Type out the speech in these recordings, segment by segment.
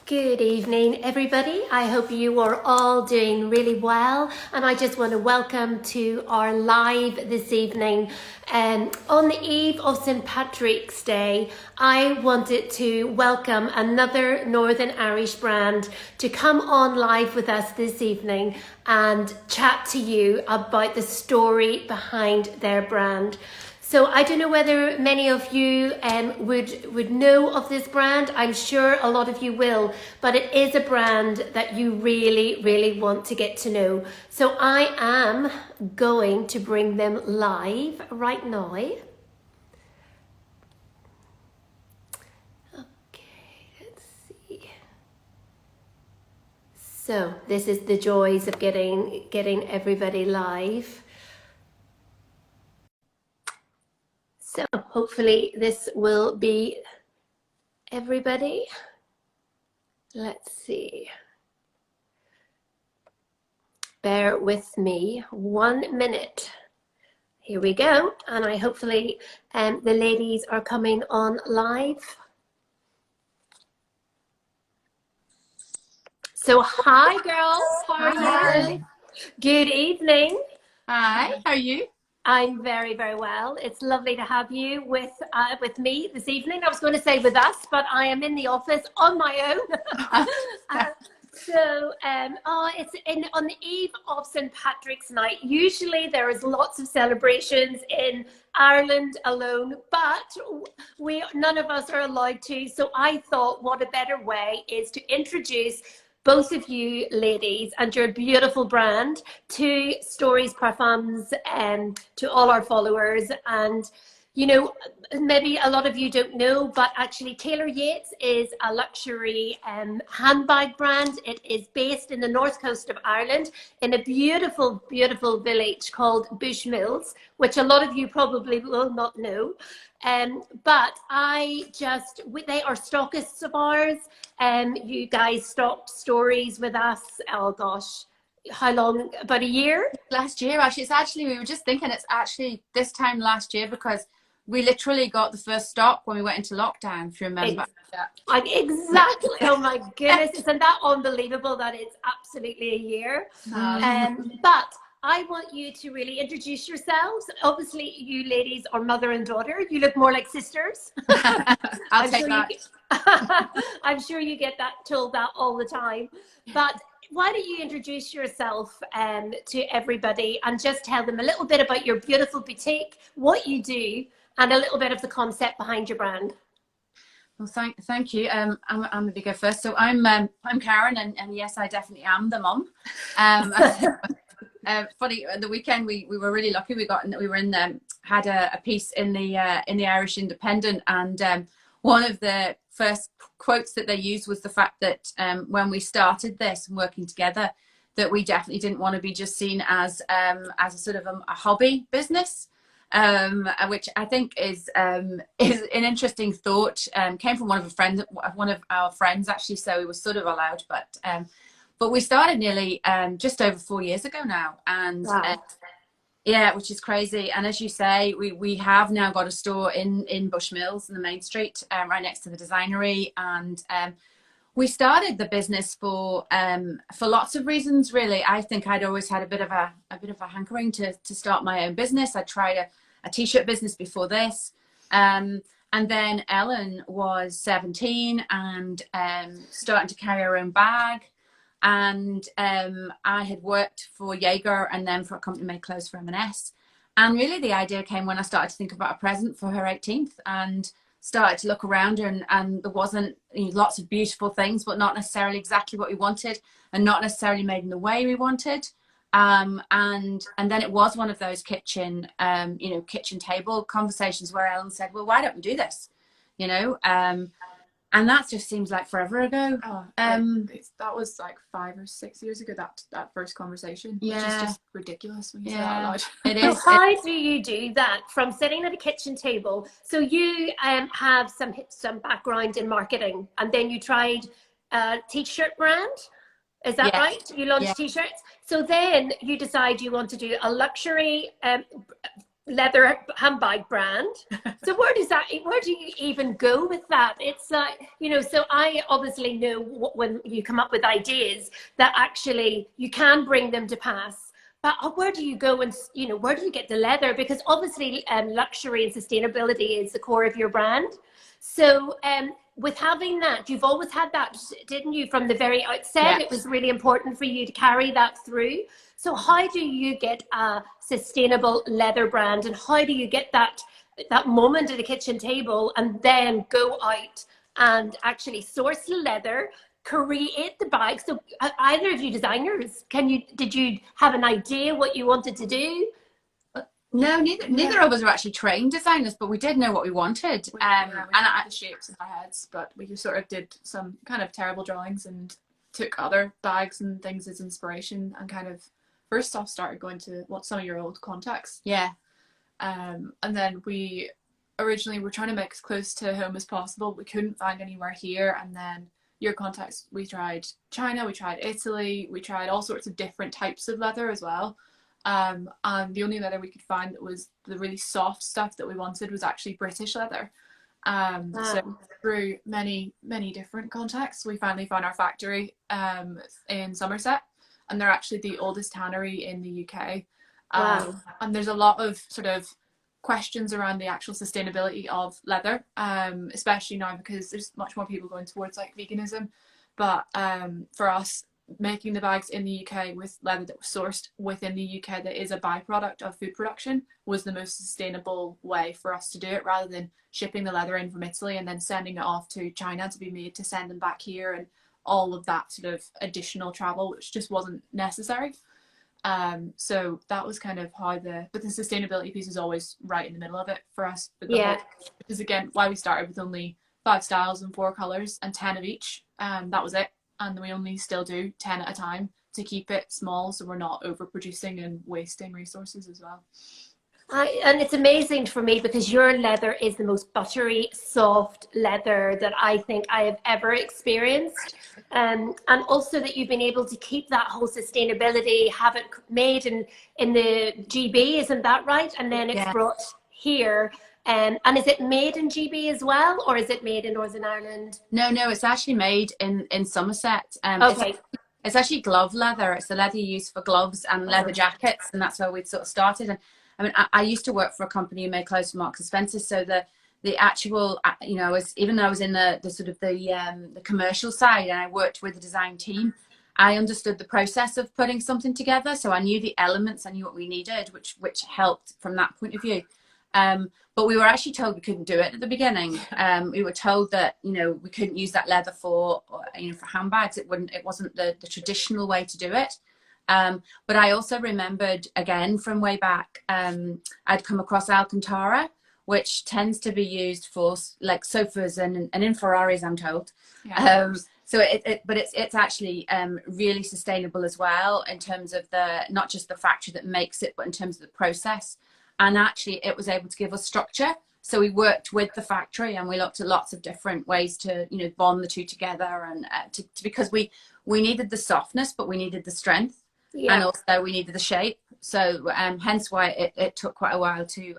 Good evening, everybody. I hope you are all doing really well. And I just want to welcome to our live this evening. On the eve of St. Patrick's Day, I wanted to welcome another Northern Irish brand to come on live with us this evening and chat to you about the story behind their brand. So I don't know whether many of you would know of this brand. I'm sure a lot of you will, but it is a brand that you really want to get to know. So I am going to bring them live right now. Okay, let's see. So this is the joys of getting everybody live. So hopefully this will be everybody. Let's see. Bear with me 1 minute. Here we go. And I hopefully the ladies are coming on live. So hi girls, how are you? Good evening. Hi, how are you? I'm very well. It's lovely to have you with me this evening. I was going to say with us, but I am in the office on my own. It's on the eve of St. Patrick's night. Usually there is lots of celebrations in Ireland alone, but none of us are allowed to. So I thought, what a better way is to introduce both of you ladies and your beautiful brand to Stories Parfums and to all our followers. And you know, maybe a lot of you don't know, but actually Taylor Yates is a luxury handbag brand. It is based in the north coast of Ireland in a beautiful village called Bushmills, which a lot of you probably will not know. But they are stockists of ours. You guys stocked Stories with us, oh gosh, how long? About a year? Last year, actually. We were just thinking it's actually this time last year because we literally got the first stock when we went into lockdown, if you remember. Exactly. Oh my goodness. Isn't that unbelievable that it's absolutely a year? But I want you to really introduce yourselves. Obviously, you ladies are mother and daughter. You look more like sisters. I'll take that. I'm sure you get told that all the time. But why don't you introduce yourself to everybody and just tell them a little bit about your beautiful boutique, what you do, and a little bit of the concept behind your brand. Well, thank you. I'm the bigger first. So I'm Karen, and yes, I definitely am the mom. Funny, the weekend we were really lucky. Had a piece in the Irish Independent, and one of the first quotes that they used was the fact that when we started this and working together, that we definitely didn't want to be just seen as a sort of a hobby business, which I think is an interesting thought. Came from one of our friends actually, so it was sort of allowed, but we started nearly just over 4 years ago now, and wow. Yeah, which is crazy. And as you say, we have now got a store in Bushmills in the main street, right next to the designery. And we started the business for lots of reasons, really. I think I'd always had a bit of a hankering to start my own business. I tried a t-shirt business before this. And then Ellen was 17 and starting to carry her own bag. And I had worked for Jaeger and then for a company made clothes for M&S. And really the idea came when I started to think about a present for her 18th and started to look around her, and there wasn't lots of beautiful things, but not necessarily exactly what we wanted and not necessarily made in the way we wanted. And then it was one of those kitchen table conversations where Ellen said, well, why don't we do this? And that just seems like forever ago. That was like 5 or 6 years ago, that first conversation. Yeah. Which is just ridiculous when you say that out loud. It is. So how do you do that from sitting at a kitchen table? So you have some background in marketing, and then you tried a t-shirt brand. Is that right? You launched t-shirts. So then you decide you want to do a luxury leather handbag brand. So where do you even go with that? It's like, you know, so I obviously know when you come up with ideas that actually you can bring them to pass. But where do you go and, you know, where do you get the leather? Because obviously luxury and sustainability is the core of your brand. So with having that, you've always had that, didn't you? From the very outset, Yeah. it was really important for you to carry that through. So how do you get a sustainable leather brand, and how do you get that moment at the kitchen table and then go out and actually source the leather, create the bag? So either of you designers, did you have an idea what you wanted to do? No, neither of us are actually trained designers, but we did know what we wanted. We had the shapes in our heads, but we just sort of did some kind of terrible drawings and took other bags and things as inspiration, and kind of first off started going to some of your old contacts. Yeah. And then we originally were trying to make as close to home as possible. We couldn't find anywhere here, and then your contacts, we tried China, we tried Italy, we tried all sorts of different types of leather as well. And the only leather we could find that was the really soft stuff that we wanted was actually British leather. So through many different contacts, we finally found our factory in Somerset, and they're actually the oldest tannery in the UK. And there's a lot of sort of questions around the actual sustainability of leather, especially now because there's much more people going towards like veganism. But for us, making the bags in the UK with leather that was sourced within the UK that is a byproduct of food production was the most sustainable way for us to do it, rather than shipping the leather in from Italy and then sending it off to China to be made to send them back here, and all of that sort of additional travel, which just wasn't necessary. So that was kind of how but the sustainability piece is always right in the middle of it for us. Because again, why we started with only 5 styles and 4 colors and 10 of each, that was it. And we only still do 10 at a time to keep it small, so we're not overproducing and wasting resources as well. And it's amazing for me because your leather is the most buttery, soft leather that I think I have ever experienced. And also that you've been able to keep that whole sustainability, have it made in the GB, isn't that right? And then it's brought here. And is it made in GB as well, or is it made in Northern Ireland? No, it's actually made in Somerset. Okay. It's actually glove leather. It's the leather you use for gloves and leather jackets, and that's where we'd sort of started. And I mean, I used to work for a company who made clothes for Marks and Spencer, so the actual, you know, even though I was in the sort of the commercial side and I worked with the design team, I understood the process of putting something together, so I knew the elements, I knew what we needed, which helped from that point of view. But we were actually told we couldn't do it at the beginning. We were told that, you know, we couldn't use that leather for handbags. It wasn't the traditional way to do it. But I also remembered, again, from way back, I'd come across Alcantara, which tends to be used for like sofas and in Ferraris, I'm told. Yeah. So it's actually really sustainable as well, in terms of not just the factory that makes it, but in terms of the process. And actually it was able to give us structure. So we worked with the factory and we looked at lots of different ways to, you know, bond the two together, and because we needed the softness, but we needed the strength. Yeah. And also we needed the shape. So hence why it took quite a while to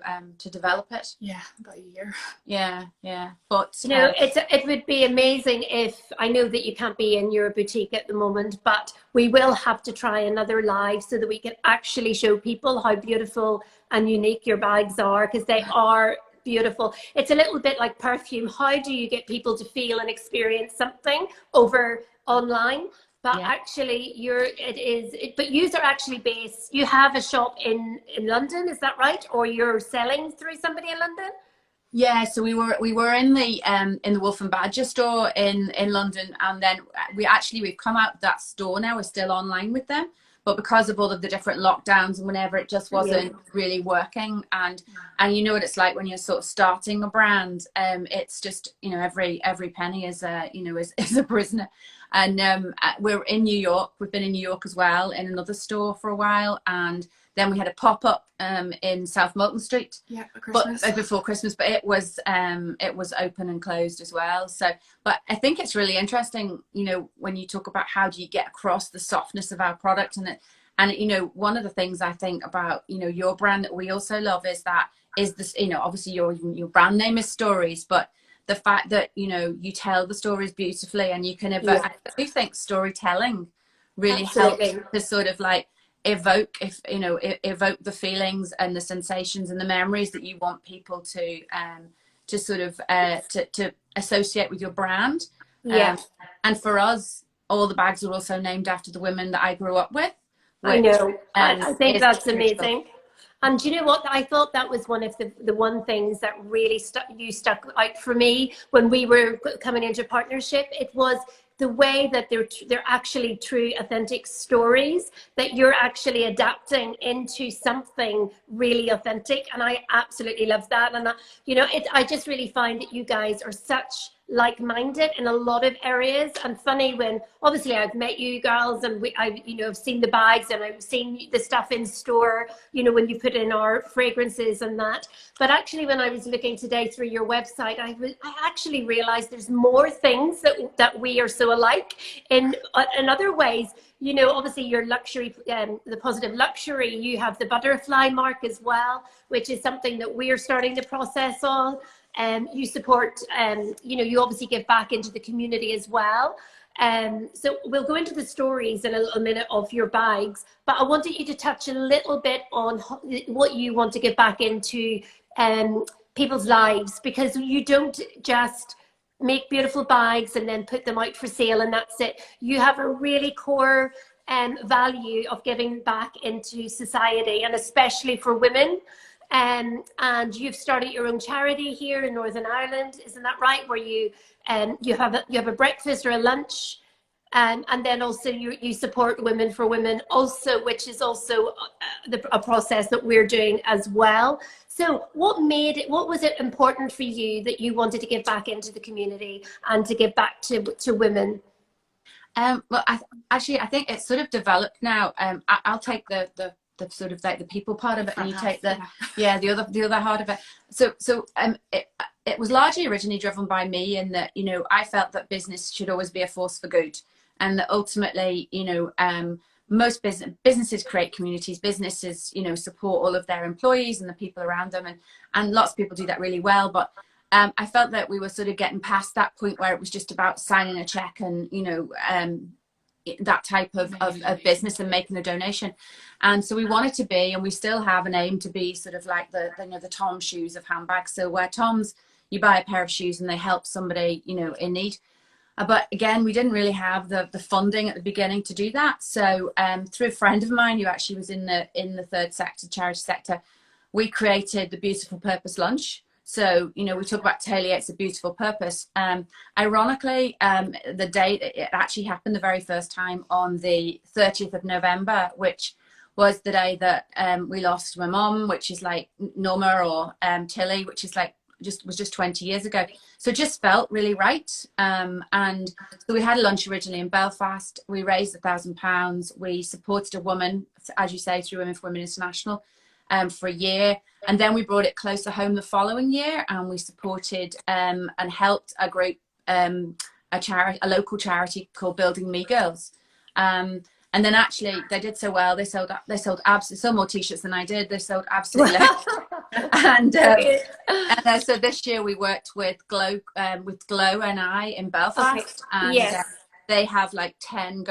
develop it. Yeah, about a year. Yeah. But you know, it would be amazing if, I know that you can't be in your boutique at the moment, but we will have to try another live so that we can actually show people how beautiful and unique your bags are, because they are beautiful. It's a little bit like perfume. How do you get people to feel and experience something over online? But actually, but you are actually based, you have a shop in London, is that right? Or you're selling through somebody in London? Yeah, so we were in the Wolf and Badger store in London, and then we've come out of that store now. We're still online with them, but because of all of the different lockdowns and whenever, it just wasn't really working. And you know what it's like when you're sort of starting a brand. It's just, you know, every penny is a prisoner. And we're in New York. We've been in New York as well, in another store for a while, and then we had a pop-up in South Molton Street. Yeah, before Christmas. But it was open and closed as well. So, but I think it's really interesting, you know, when you talk about how do you get across the softness of our product, And, you know, one of the things I think about, you know, your brand that we also love is this, you know, obviously your brand name is stories, but the fact that, you know, you tell the stories beautifully and you can evoke, I do think storytelling really helps to sort of like evoke, if you know, evoke the feelings and the sensations and the memories that you want people to sort of to associate with your brand. And for us, all the bags are also named after the women that I grew up with. I know. I think that's crucial. amazing. And do you know what? I thought that was one of the one things that really stuck out for me when we were coming into partnership. It was the way that they're actually true, authentic stories that you're actually adapting into something really authentic. And I absolutely love that. And you know, I just really find that you guys are such like-minded in a lot of areas. And funny, when obviously I've met you girls and I you know, I've seen the bags and I've seen the stuff in store, you know, when you put in our fragrances and that. But actually, when I was looking today through your website, I actually realized there's more things that we are so alike in other ways. You know, obviously your luxury, the positive luxury, you have the butterfly mark as well, which is something that we're starting to process on. You support, you know, you obviously give back into the community as well. So we'll go into the stories in a little minute of your bags, but I wanted you to touch a little bit on what you want to give back into people's lives, because you don't just make beautiful bags and then put them out for sale and that's it. You have a really core value of giving back into society, and especially for women. And you've started your own charity here in Northern Ireland, isn't that right? Where you have a breakfast or a lunch, and then also you support Women for Women also, which is also a process that we're doing as well. So what was it important for you that you wanted to give back into the community and to give back to women? Well, I think it's sort of developed now. I'll take the sort of like the people part of it, and you take the other heart of it. So it was largely originally driven by me, in that, you know, I felt that business should always be a force for good, and that ultimately, you know, most businesses create communities. Businesses, you know, support all of their employees and the people around them, and lots of people do that really well. But I felt that we were sort of getting past that point where it was just about signing a check and, you know, that type of business and making a donation. And so we wanted to be, and we still have an aim to be, sort of like the you know, the Tom shoes of handbags. So where Tom's, you buy a pair of shoes and they help somebody, you know, in need. But again, we didn't really have the funding at the beginning to do that. So through a friend of mine who actually was in the third sector, charity sector, we created the Beautiful Purpose Lunch. So, you know, we talk about Taylor Yates, a beautiful purpose. Ironically, the date it actually happened the very first time on the 30th of November, which was the day that we lost my mom, which is like Norma, or Tilly, which is like was just 20 years ago. So it just felt really right. And so we had a lunch originally in Belfast. We raised £1,000. We supported a woman, as you say, through Women for Women International for a year. And then we brought it closer home the following year, and we supported and helped a group, a local charity called Building Me Girls. And then actually they did so well. They sold absolutely more t-shirts than I did. They sold absolutely and so this year we worked with Glow NI in Belfast. Okay. And Yes. they have like 5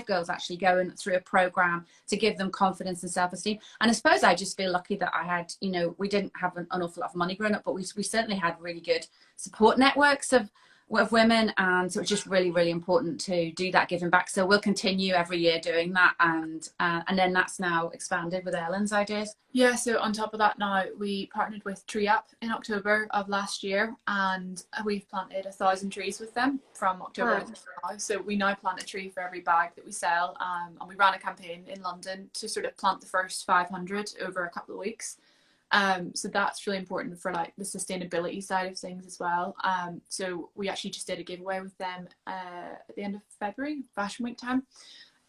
girls actually going through a program to give them confidence and self-esteem. And I suppose I just feel lucky that I had, you know, we didn't have an awful lot of money growing up, but we certainly had really good support networks of women, and so it's just really, really important to do that giving back. So we'll continue every year doing that, and then that's now expanded with Ellen's ideas. Yeah, so on top of that, now we partnered with Tree Up in October of last year, and we've planted 1,000 trees with them from October to now. So we now plant a tree for every bag that we sell, and we ran a campaign in London to sort of plant the first 500 over a couple of weeks. So that's really important for like the sustainability side of things as well. So we actually just did a giveaway with them at the end of February, Fashion Week time.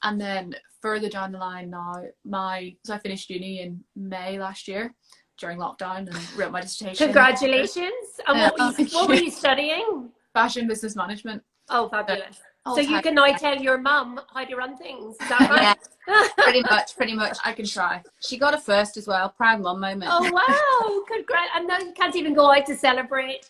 And then further down the line now, so I finished uni in May last year during lockdown and wrote my dissertation. Congratulations. And what were you studying? Fashion business management. Oh, fabulous. So All you time. can now tell your mum how to run things. Is that right? Pretty much. I can try. She got a first as well. Proud mum moment. Oh, wow. Congrats. And now you can't even go out to celebrate.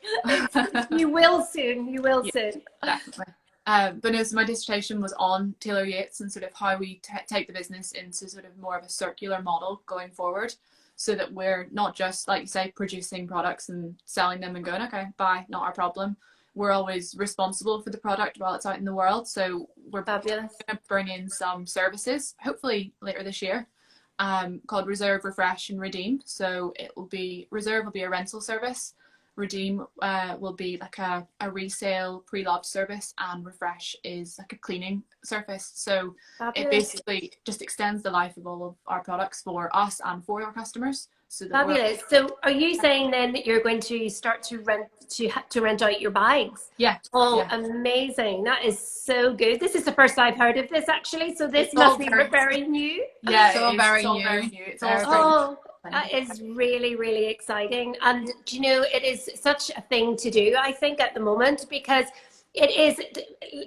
You will soon. You will soon. Definitely. But no, so my dissertation was on Taylor Yates and sort of how we take the business into sort of more of a circular model going forward, so that we're not just, like you say, producing products and selling them and going, okay, bye, not our problem. We're always responsible for the product while it's out in the world. So we're Fabulous. going to bring in some services, hopefully later this year, called Reserve, Refresh and Redeem. So it will be, Reserve will be a rental service. Redeem will be like a resale pre-loved service, and Refresh is like a cleaning service. So Fabulous. it basically just extends the life of all of our products for us and for our customers. So that Fabulous. So are you saying then that you're going to start to rent out your bags? Yeah. Oh, yeah. Amazing. That is so good. This is the first I've heard of this, actually. So this It's must all be very- very new. Yeah, It's all very new. It's Very, all Oh, that is really, really exciting. And do you know, it is such a thing to do, I think, at the moment, because it is,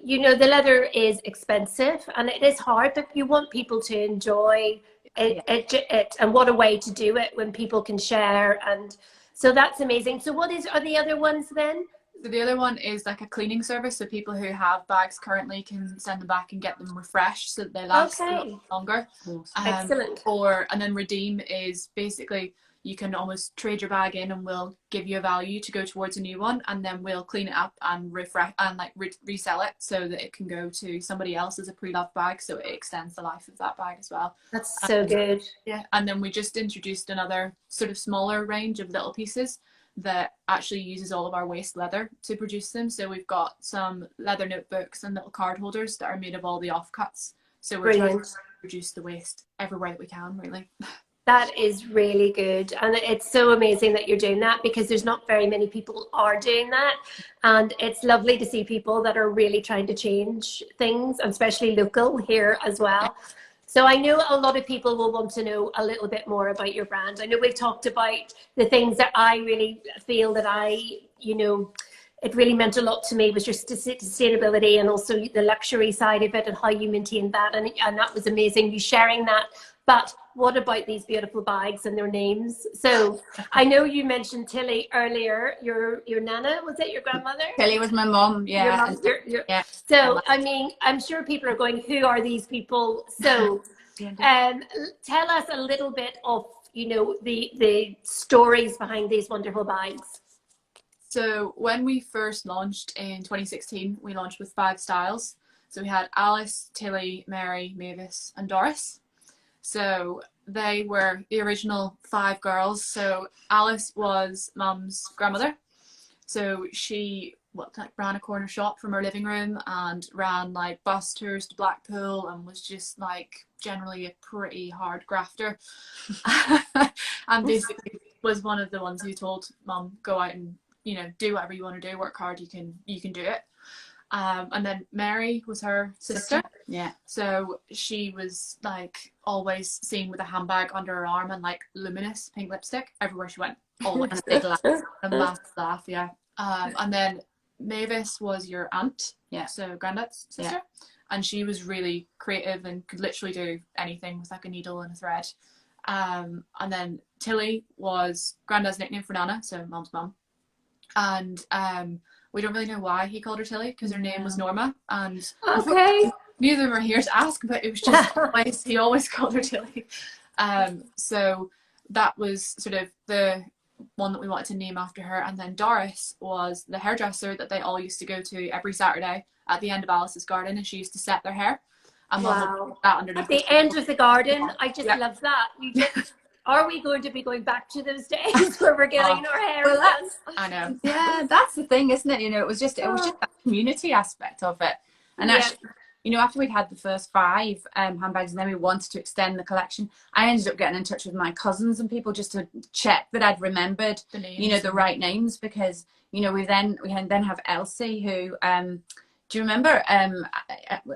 you know, the leather is expensive and it is hard, but you want people to enjoy it, and what a way to do it when people can share. And so that's amazing. So are the other ones then? So the other one is like a cleaning service. So people who have bags currently can send them back and get them refreshed so that they last a lot longer. Excellent. And then Redeem is basically, you can almost trade your bag in and we'll give you a value to go towards a new one, and then we'll clean it up and refresh and like resell it so that it can go to somebody else as a pre-loved bag, so it extends the life of that bag as well. That's so good. Yeah. And then we just introduced another sort of smaller range of little pieces that actually uses all of our waste leather to produce them. So we've got some leather notebooks and little card holders that are made of all the offcuts. So we're trying to reduce the waste everywhere that we can, really. That is really good. And it's so amazing that you're doing that, because there's not very many people are doing that. And it's lovely to see people that are really trying to change things, and especially local here as well. So I know a lot of people will want to know a little bit more about your brand. I know we've talked about the things that I really feel that it really meant a lot to me was just sustainability, and also the luxury side of it and how you maintain that. And that was amazing, you sharing that. But what about these beautiful bags and their names? So I know you mentioned Tilly earlier, your nana, was it your grandmother? Tilly was my mum, yeah. Yeah. So, I mean, I'm sure people are going, who are these people? So tell us a little bit of, you know, the stories behind these wonderful bags. So when we first launched in 2016, we launched with 5 styles. So we had Alice, Tilly, Mary, Mavis and Doris. So they were the original 5 girls. So Alice was Mum's grandmother. So she ran a corner shop from her living room and ran like bus tours to Blackpool, and was just like generally a pretty hard grafter. And basically was one of the ones who told Mum, go out and, you know, do whatever you want to do, work hard, you can do it. And then Mary was her sister. Yeah. So she was like always seen with a handbag under her arm and like luminous pink lipstick everywhere she went. Always. A big laugh. A massive laugh, yeah. And then Mavis was your aunt. Yeah. So granddad's sister. Yeah. And she was really creative and could literally do anything with like a needle and a thread. And then Tilly was granddad's nickname for Nana, so Mum's mum. And we don't really know why he called her Tilly, because her name was Norma, and neither of them are here to ask, but it was just he always called her Tilly. So that was sort of the one that we wanted to name after her. And then Doris was the hairdresser that they all used to go to every Saturday at the end of Alice's garden, and she used to set their hair. And wow. That underneath at the end of the garden, I just love that. Are we going to be going back to those days where we're getting our hair done? I know. Yeah, that's the thing, isn't it? You know, it was just that community aspect of it. And actually, you know, after we'd had the first 5 handbags, and then we wanted to extend the collection, I ended up getting in touch with my cousins and people just to check that I'd remembered, you know, the right names, because, you know, we then have Elsie, who do you remember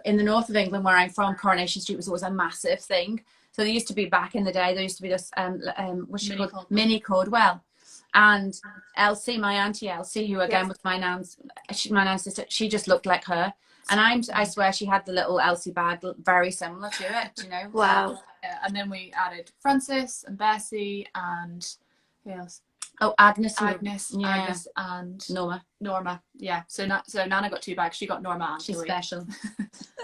in the north of England where I'm from, Coronation Street was always a massive thing. So there used to be, back in the day, there used to be this Mini Cordwell. And Elsie, my auntie Elsie, who again was my nan's sister, she just looked like her. And I swear she had the little Elsie bag very similar to it, you know. Wow. And then we added Frances and Bessie and who else? Oh, Agnes, Agnes and Norma. Yeah. So Nana got 2 bags. She got Norma and she's Chloe. special.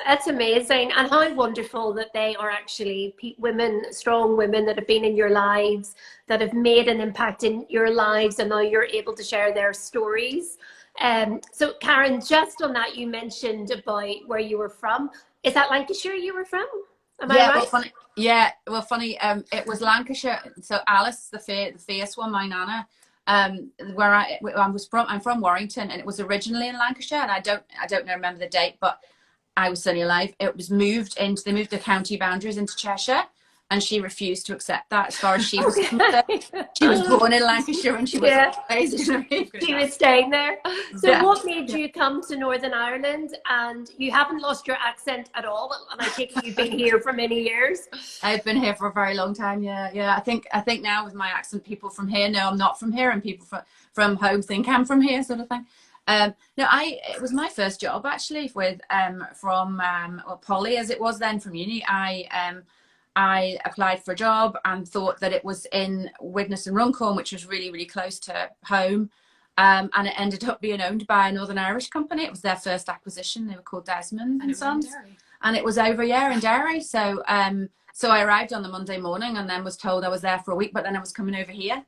That's amazing. And how wonderful that they are actually women, strong women that have been in your lives, that have made an impact in your lives, and now you're able to share their stories. So Karen, just on that, you mentioned about where you were from. Is that Lancashire you were from? Am I right? Well, funny. It was Lancashire. So Alice, the fierce one, my nana, where I'm from Warrington, and it was originally in Lancashire, and I don't remember the date, but I was certainly alive. They moved the county boundaries into Cheshire, and she refused to accept that as far as she was concerned. She was born in Lancashire and she was raised in She was staying there. So what made you come to Northern Ireland? And you haven't lost your accent at all, and I take it you've been here for many years. I've been here for a very long time. Yeah. I think now with my accent, people from here know I'm not from here, and people from home think I'm from here, sort of thing. It was my first job actually with Polly, as it was then, from uni. I applied for a job and thought that it was in Widnes and Runcorn, which was really, really close to home. And it ended up being owned by a Northern Irish company. It was their first acquisition. They were called Desmond and Sons. And it was over in Derry. So I arrived on the Monday morning and then was told I was there for a week, but then I was coming over here.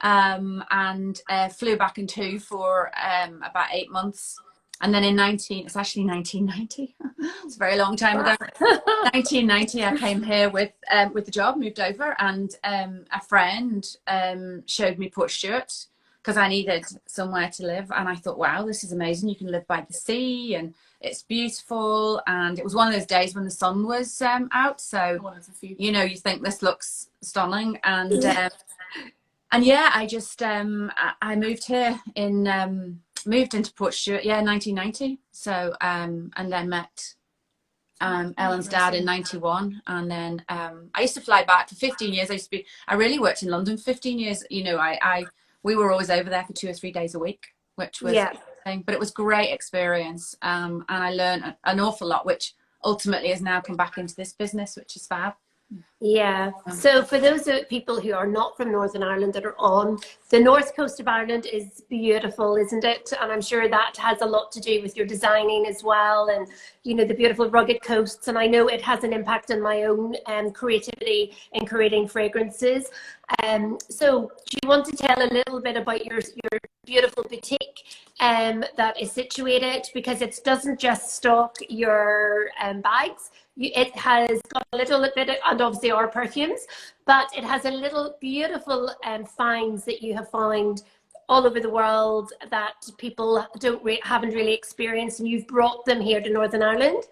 And flew back in 2 for about 8 months. And then it's actually 1990. It's a very long time ago. 1990, I came here with the job, moved over, and a friend showed me Port Stewart because I needed somewhere to live. And I thought, wow, this is amazing. You can live by the sea and it's beautiful. And it was one of those days when the sun was out. So, you know, you think this looks stunning. And I just, I moved here moved into Port Stewart, 1990. So, and then met Ellen's dad in 91. And then I used to fly back for 15 years. I really worked in London for 15 years. You know, we were always over there for 2 or 3 days a week, which was, but it was great experience. And I learned an awful lot, which ultimately has now come back into this business, which is fab. Yeah. So for those people who are not from Northern Ireland that are on, the north coast of Ireland is beautiful, isn't it? And I'm sure that has a lot to do with your designing as well, and, you know, the beautiful rugged coasts. And I know it has an impact on my own creativity in creating fragrances. So do you want to tell a little bit about your beautiful boutique that is situated, because it doesn't just stock your bags. It has got a little bit of, and obviously our perfumes, but it has a little beautiful finds that you have found all over the world that people haven't really experienced, and you've brought them here to Northern Ireland.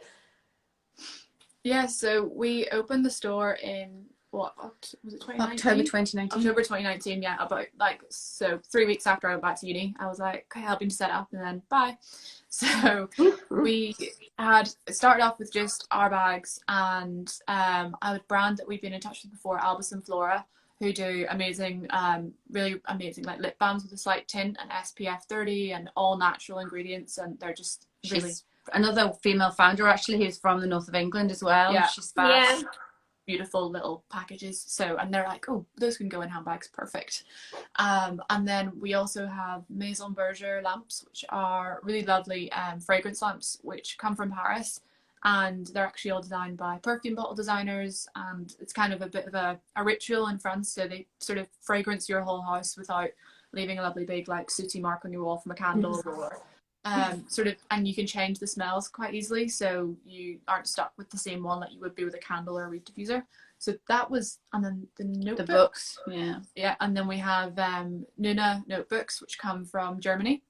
Yeah, so we opened the store in was it 2019? October 2019. October 2019, yeah. About 3 weeks after I went back to uni, I was like, okay, helping to set up, and then bye. So we had started off with just our bags, and a brand that we've been in touch with before, Albus and Flora, who do amazing, really amazing like lip balms with a slight tint and SPF 30 and all natural ingredients, and they're just really. She's another female founder actually, who's from the north of England as well. Yeah. She's fab. Yeah. Beautiful little packages, and they're like, oh, those can go in handbags, perfect. And then we also have Maison Berger lamps, which are really lovely fragrance lamps which come from Paris, and they're actually all designed by perfume bottle designers, and it's kind of a bit of a ritual in France, so they sort of fragrance your whole house without leaving a lovely big like sooty mark on your wall from a candle, or and you can change the smells quite easily, so you aren't stuck with the same one that you would be with a candle or a weed diffuser. So that was, and then the notebooks. Yeah, and then we have Nuna notebooks, which come from Germany,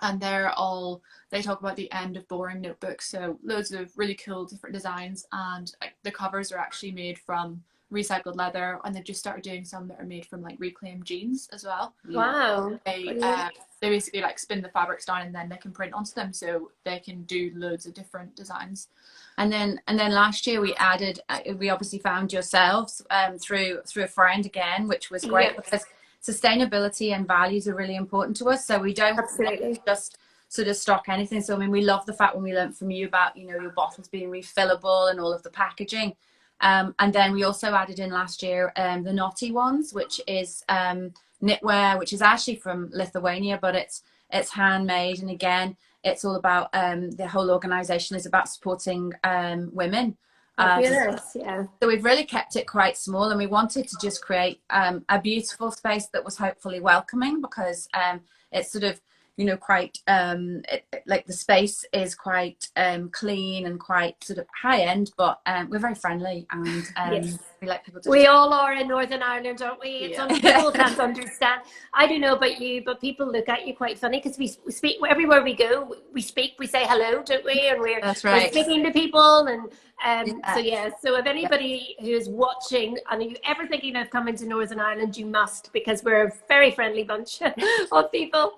and they talk about the end of boring notebooks, so loads of really cool different designs, and the covers are actually made from recycled leather, and they've just started doing some that are made from like reclaimed jeans as well. Wow. They basically like spin the fabrics down and then they can print onto them, so they can do loads of different designs. And then last year we obviously found yourselves through a friend again, which was great because sustainability and values are really important to us. So we don't Absolutely. just sort of stock anything. So I mean, we love the fact when we learned from you about, you know, your bottles being refillable and all of the packaging. And then we also added in last year the Naughty ones, which is knitwear, which is actually from Lithuania, but it's handmade. And again, it's all about the whole organization is about supporting women. Fabulous, yeah. So we've really kept it quite small, and we wanted to just create a beautiful space that was hopefully welcoming, because it's sort of, you know, quite like the space is quite clean and quite sort of high end, but we're very friendly, and Yes. we like people to We all are in Northern Ireland, aren't we? It's Yeah. people can't understand. I don't know about you, but people look at you quite funny, because we speak everywhere we go. We speak, we say hello, don't we? And That's we're right. speaking to people, and Yeah. so yeah. So if anybody who is watching and you ever thinking of coming to Northern Ireland, you must, because we're a very friendly bunch of people.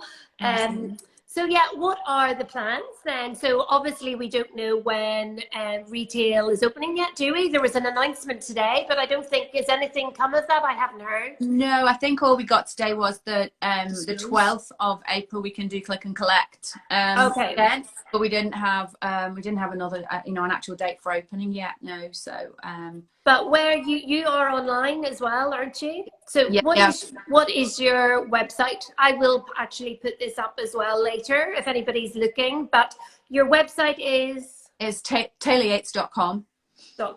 So yeah, what are the plans then? So obviously we don't know when retail is opening yet, do we? There was an announcement today, but I don't think, has anything come of that? I haven't heard. No, I think all we got today was the 12th of April we can do click and collect. Okay. Again, but we didn't have another you know, an actual date for opening yet. No, so But where you are online as well, aren't you? So Yeah, what is your website? I will actually put this up as well later if anybody's looking. But your website is tayloryates.com.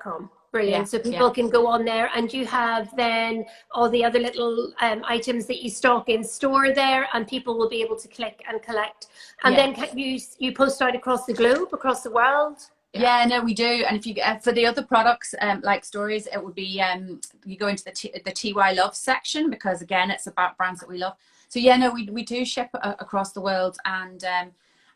.com. Brilliant. Yeah, So people can go on there, and you have then all the other little items that you stock in store there, and people will be able to click and collect. And then you post out across the globe, across the world. Yeah, no, we do. And if you get for the other products, like stories, it would be you go into the TY Love section, because again, it's about brands that we love. So yeah, no, we do ship across the world, and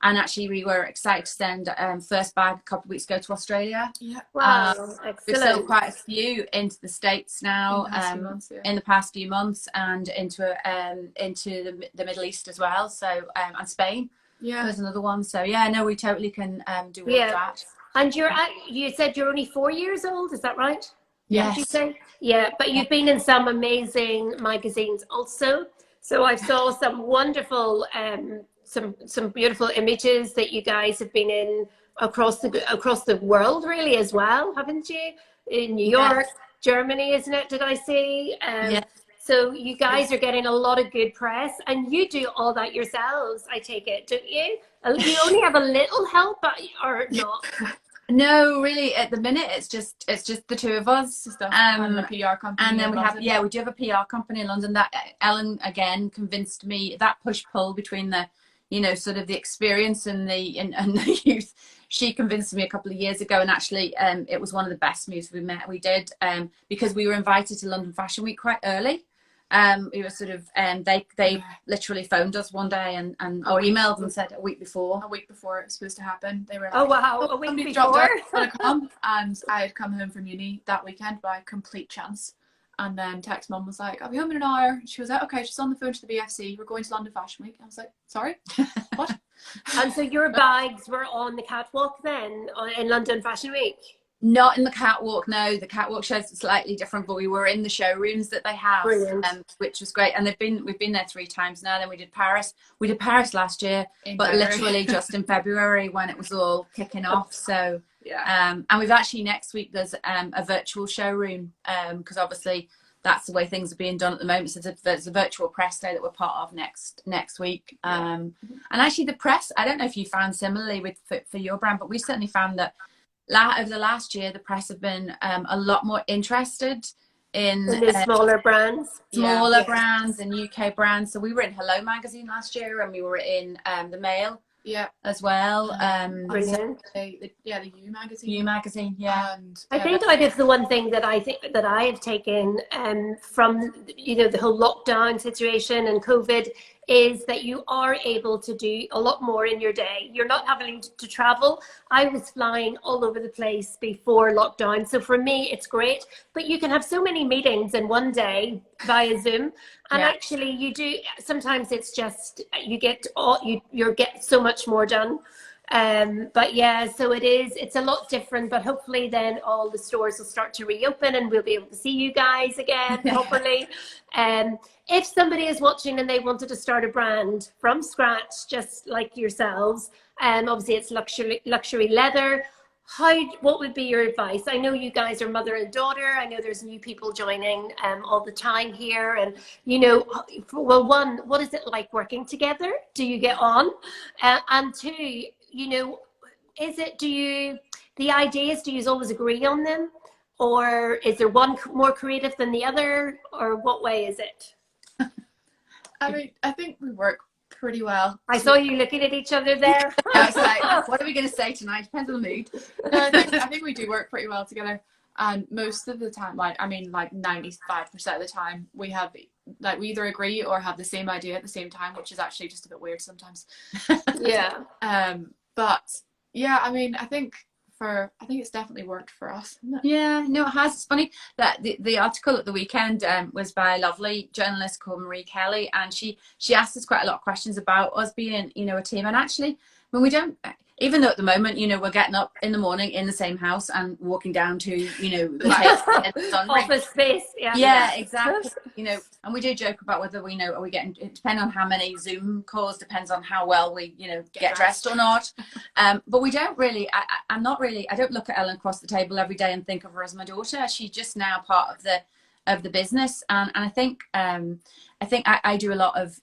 actually we were excited to send first bag a couple of weeks ago to Australia. Yeah. Wow, We've excellent. sold quite a few into the States now in the past few months, and into the Middle East as well. So and Spain. Yeah. There's another one. So yeah, no, we totally can do all of that. And you said you're only 4 years old, is that right? Yes. Did you say? Yeah, but you've been in some amazing magazines also. So I saw some wonderful, some beautiful images that you guys have been in across the world, really, as well, haven't you? In New York, Germany, isn't it? Did I see? Yes. So you guys are getting a lot of good press, and you do all that yourselves, I take it, don't you? You only have a little help, or not? No, really. At the minute, it's just the two of us. And a PR company. And then we do have a PR company in London. That Ellen again convinced me, that push pull between the, you know, sort of the experience and the youth. She convinced me a couple of years ago, and actually, it was one of the best moves we did, because we were invited to London Fashion Week quite early. We were sort of they literally phoned us one day or emailed and said a week before it was supposed to happen. They were like, oh wow, a week before. Gonna come. And I had come home from uni that weekend by complete chance, and then text mum was like, I'll be home in an hour. She was like, okay, she's on the phone to the BFC, we're going to London Fashion Week. I was like, sorry, what? And so your bags were on the catwalk then in London Fashion Week? Not in the catwalk, no. The catwalk shows slightly different, but we were in the showrooms that they have, which was great. And we've been there 3 times now. Then we did Paris. We did Paris last year, but literally just in February when it was all kicking off. So and we've actually next week there's a virtual showroom, because obviously that's the way things are being done at the moment. So there's a virtual press day that we're part of next week. And actually the press, I don't know if you found similarly for your brand, but we certainly found that over the last year, the press have been a lot more interested in the smaller brands, brands and UK brands. So we were in Hello magazine last year, and we were in the Mail as well. Brilliant. The U magazine. U magazine, yeah. And I think that is the one thing that I have taken from, you know, the whole lockdown situation and COVID, is that you are able to do a lot more in your day. You're not having to travel. I was flying all over the place before lockdown. So for me, it's great. But you can have so many meetings in one day via Zoom. And actually you do, sometimes it's just, you get so much more done. But yeah, so it's a lot different, but hopefully then all the stores will start to reopen and we'll be able to see you guys again properly. If somebody is watching and they wanted to start a brand from scratch, just like yourselves, obviously it's luxury leather. What would be your advice? I know you guys are mother and daughter. I know there's new people joining all the time here. And, well, one, what is it like working together? Do you get on? And two, the ideas, do you always agree on them? Or is there one more creative than the other? Or what way is it? I mean, I think we work pretty well. I saw you looking at each other there. I was like, what are we going to say tonight? Depends on the mood. No, I think we do work pretty well together. And most of the time, like 95% of the time, we either agree or have the same idea at the same time, which is actually just a bit weird sometimes. Yeah. But yeah, I mean, I think it's definitely worked for us. Yeah, no, it has. It's funny that the article at the weekend was by a lovely journalist called Marie Kelly, and she asked us quite a lot of questions about us being, a team. And actually, when we don't, even though at the moment, we're getting up in the morning in the same house and walking down to, the office space. Yeah, exactly. And we do joke about whether are we getting, it depends on how many Zoom calls, depends on how well we, get dressed or not. But we don't really, I don't look at Ellen across the table every day and think of her as my daughter. She's just now part of the business. And I think I do a lot of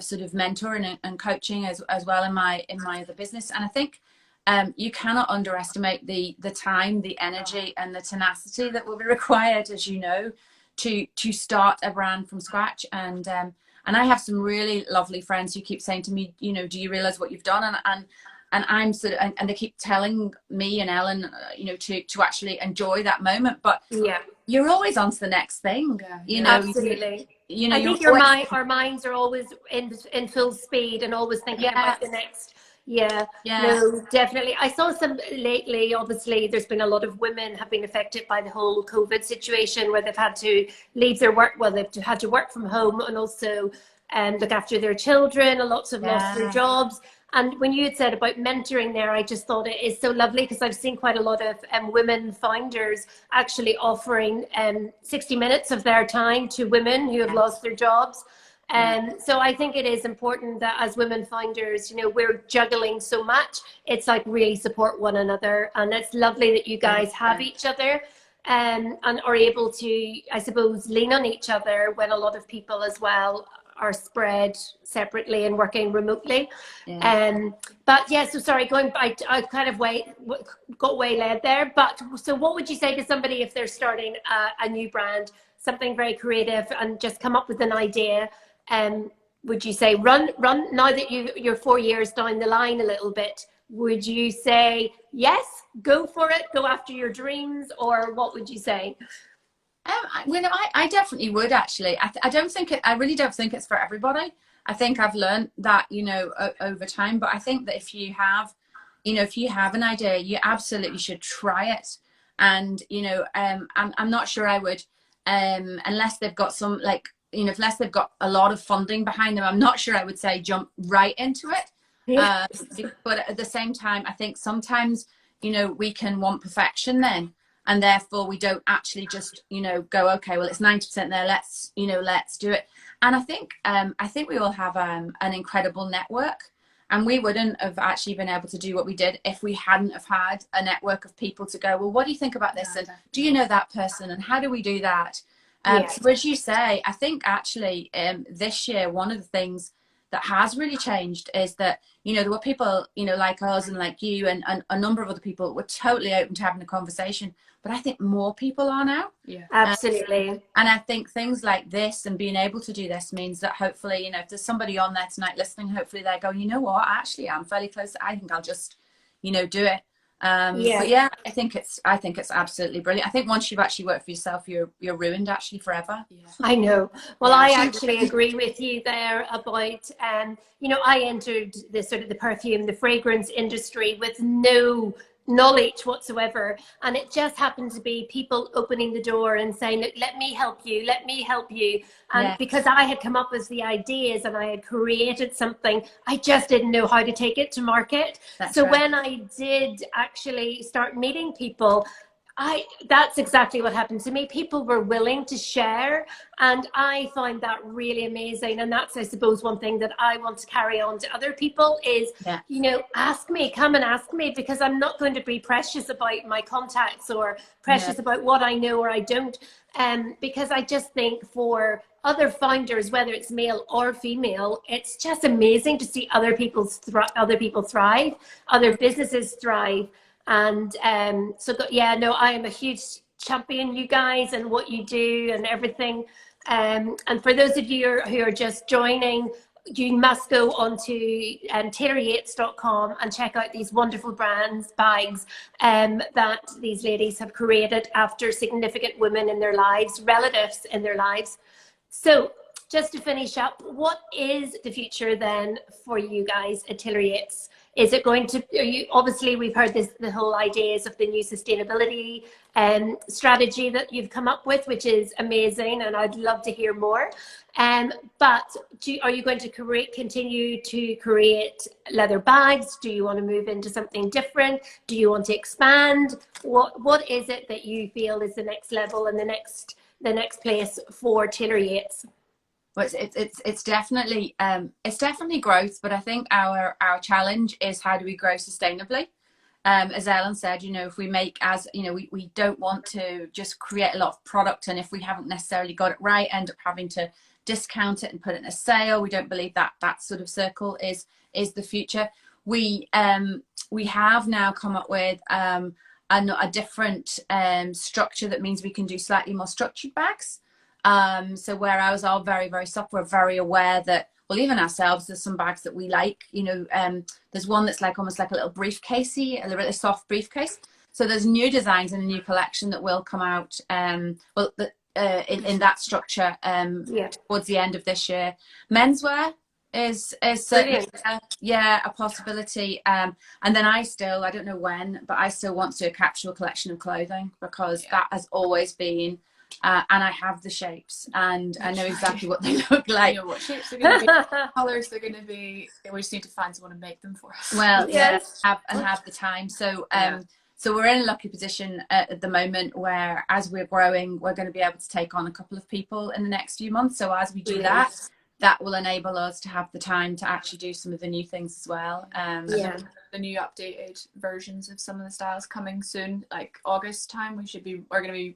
sort of mentoring and coaching as well in my other business. And I think you cannot underestimate the time, the energy, and the tenacity that will be required, as you know, to start a brand from scratch. And I have some really lovely friends who keep saying to me, do you realize what you've done? And I'm sort of, and they keep telling me and Ellen, to actually enjoy that moment. But yeah, you're always on to the next thing. Absolutely. I think our minds are always in full speed and always thinking about the next. Yeah, no, definitely. I saw some lately, obviously, there's been a lot of women have been affected by the whole COVID situation where they've had to leave their work, they've had to work from home and also look after their children, and lots have lost their jobs. And when you had said about mentoring there, I just thought it is so lovely because I've seen quite a lot of women founders actually offering 60 minutes of their time to women who have lost their jobs. So I think it is important that as women founders, we're juggling so much. It's like really support one another. And it's lovely that you guys have each other and are able to, I suppose, lean on each other when a lot of people as well are spread separately and working remotely. But yeah, so sorry, going back, I kind of got waylaid there. But so what would you say to somebody if they're starting a new brand, something very creative and just come up with an idea? Would you say run now that you're 4 years down the line a little bit, would you say, yes, go for it, go after your dreams, or what would you say? I definitely would actually. I really don't think it's for everybody. I think I've learned that, over time, but I think that if you have an idea, you absolutely should try it. And, I'm not sure I would, unless they've got some, unless they've got a lot of funding behind them, I'm not sure I would say jump right into it. But at the same time, I think sometimes, we can want perfection then. And therefore we don't actually just, go, okay, well, it's 90% there. Let's do it. And I think we all have an incredible network, and we wouldn't have actually been able to do what we did if we hadn't have had a network of people to go, well, what do you think about this? And do you know that person? And how do we do that? So as you say, I think actually this year, one of the things that has really changed is that, there were people, like us and like you and a number of other people were totally open to having a conversation. But I think more people are now. Yeah, absolutely. And I think things like this and being able to do this means that hopefully, if there's somebody on there tonight listening, hopefully they're going, you know what, actually, I'm fairly close. I think I'll just, do it. But yeah, I think it's absolutely brilliant. I think once you've actually worked for yourself, you're ruined actually forever. Yeah. I know. Well, I actually agree with you there about, I entered the perfume, the fragrance industry with no knowledge whatsoever, and it just happened to be people opening the door and saying, look, let me help you, and Yes. because I had come up with the ideas and I had created something, I just didn't know how to take it to market. That's So right. when I did actually start meeting people, that's exactly what happened to me. People were willing to share, and I find that really amazing. And that's, I suppose, one thing that I want to carry on to other people is, Yeah. you know, come and ask me, because I'm not going to be precious about my contacts or precious about what I know or I don't. Because I just think for other founders, whether it's male or female, it's just amazing to see other people thrive, other businesses thrive. And I am a huge champion, you guys, and what you do and everything. And for those of you who are just joining, you must go onto tayloryates.com and check out these wonderful bags that these ladies have created after significant women in their lives, relatives in their lives. So just to finish up, what is the future then for you guys at Taylor Yates? Is it going to, obviously we've heard the whole ideas of the new sustainability strategy that you've come up with, which is amazing, and I'd love to hear more. But are you going to continue to create leather bags? Do you want to move into something different? Do you want to expand? What is it that you feel is the next level and the next place for Taylor Yates? Well, it's definitely growth, but I think our challenge is how do we grow sustainably. As Ellen said, you know, if we make, as you know, we don't want to just create a lot of product, and if we haven't necessarily got it right, end up having to discount it and put it in a sale. We don't believe that sort of circle is the future. We have now come up with a different structure that means we can do slightly more structured bags. So where ours are very, very soft, we're very aware that, well, even ourselves, there's some bags that we like, you know, there's one that's like almost like a little briefcasey, a really soft briefcase. So there's new designs in a new collection that will come out, in that structure towards the end of this year. Menswear is certainly a possibility. And then I don't know when, but I still want to capture a collection of clothing, because that has always been. And I have the shapes, and I know exactly what they look like. You know what shapes they're going to be, colors they're going to be. We just need to find someone to make them for us. Well, have the time. So, so we're in a lucky position at the moment where, as we're growing, we're going to be able to take on a couple of people in the next few months. So as we do that will enable us to have the time to actually do some of the new things as well. The new updated versions of some of the styles coming soon, like August time. We're going to be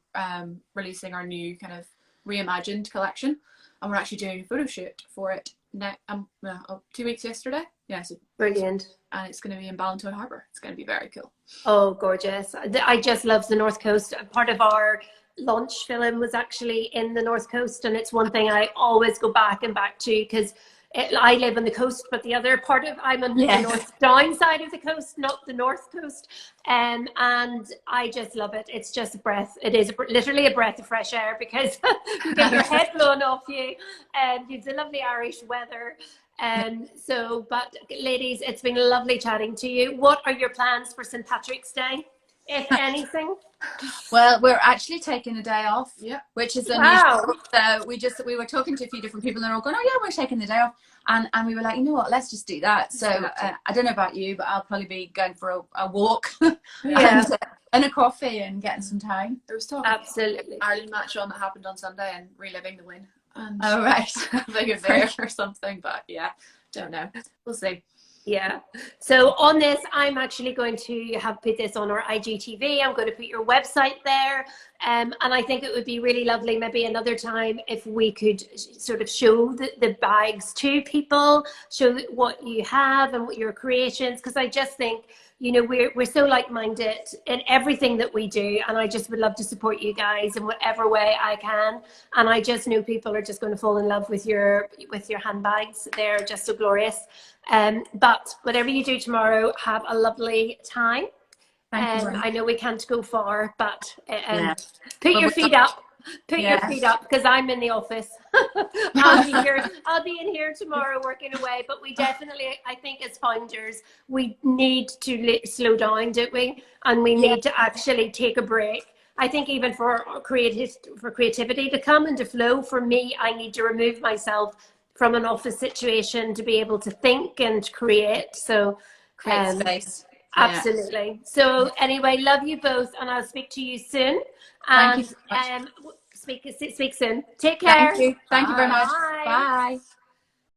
releasing our new kind of reimagined collection, and we're actually doing a photo shoot for it 2 weeks yesterday. So Brilliant. And it's going to be in Ballantoy Harbour. It's going to be very cool. Oh, gorgeous. I just love the North Coast. Part of our launch film was actually in the North Coast, and it's one thing I always go back to, because I live on the coast, but the other part of I'm on the north down side of the coast, not the North Coast, and I just love it. It's just a breath. It is literally a breath of fresh air, because you get your head blown off you, and you've the lovely Irish weather. But ladies, it's been lovely chatting to you. What are your plans for St. Patrick's Day, if anything? Well, we're actually taking a day off, which is unusual. Wow. So we were talking to a few different people, and they're all going, "Oh yeah, we're taking the day off," and we were like, you know what, let's just do that. So I don't know about you, but I'll probably be going for a walk and a coffee and getting some time. There was talk Absolutely. Ireland match on that happened on Sunday and reliving the win. And oh right, like a there or something, but don't know. We'll see. Yeah. So on this, I'm actually going to have put this on our IGTV. I'm going to put your website there. And I think it would be really lovely, maybe another time, if we could sort of show the bags to people, show what you have and what your creations, because I just think, you know, we're so like-minded in everything that we do, and I just would love to support you guys in whatever way I can. And I just know people are just going to fall in love with your handbags. They're just so glorious. But whatever you do tomorrow, have a lovely time. Thank you. I know we can't go far, but put your feet up Put your Yes. feet up, because I'm in the office. I'll be here. I'll be in here tomorrow working away. But we definitely, I think, as founders, we need to slow down, don't we? And we Yeah. need to actually take a break. I think even for creativity to come into flow, for me, I need to remove myself from an office situation to be able to think and create. So, Create space. Yeah. absolutely. So anyway, love you both, and I'll speak to you soon. Thank you And so much. speak soon. Take care. Thank you very much. Bye. Bye.